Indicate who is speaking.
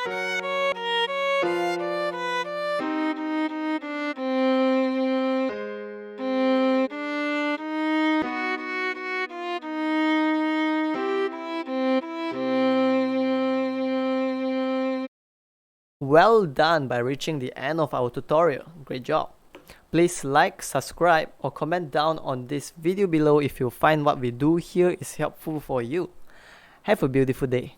Speaker 1: Well done by reaching the end of our tutorial. Great job. Please like, subscribe, or comment down on this video below if you find what we do here is helpful for you. Have a beautiful day.